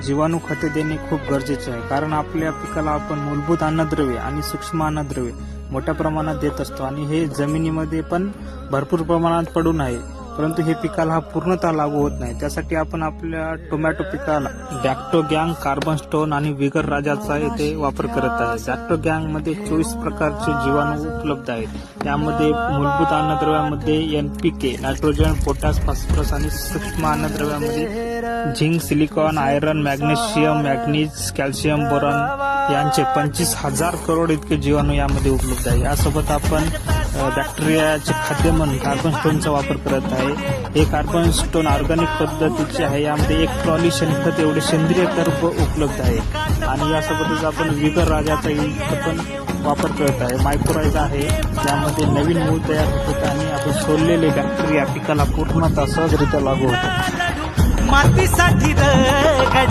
जीवाणू खते देणे खूप गरजेचे आहे, कारण आपल्या पिकाला आपण मूलभूत अन्नद्रव्ये आणि सूक्ष्म अन्नद्रव्ये मोठ्या प्रमाणात देत असतो आणि हे जमिनीमध्ये पण भरपूर प्रमाणात पडून आहे, परंतु हे पिकाला हा पूर्णतः लागू होत नाही। त्यासाठी आपण आपल्या टोमॅटो पिकाला बॅक्टोगँग, कार्बन स्टोन आणि विगर राजाचा येथे वापर करत आहे। बॅक्टोगँग मध्ये 24 प्रकारचे जीवाणू उपलब्ध आहेत। यामध्ये मूलभूत अन्नद्रव्यामध्ये NPK, नायट्रोजन, पोटॅश, फॉस्फरस आणि सूक्ष्म अन्नद्रव्यामध्ये zinc, silicon, iron, magnesium, manganese, calcium, boron यांचे 25,000 करोड इतके जीवाणू यामध्ये उपलब्ध आहे। यासोबत आपण बॅक्टेरियाचे खाद्य म्हणून कार्बन स्टोनचा वापर करत आहे। हे कार्बन स्टोन ऑर्गॅनिक पद्धतीचे आहे। यामध्ये 1 ट्रॉली शेणखत एवढे सेंद्रिय कर्ब उपलब्ध आहे आणि यासोबतच आपण विगर राजाचा पण वापर करत आहे। मायक्रोरायझा आहे, यामध्ये नवीन मूळ तयार होते आणि आपण सोडलेले बॅक्टेरिया पिकाला पूर्णतः सहजरित्या लागू होतात। मातीसाठी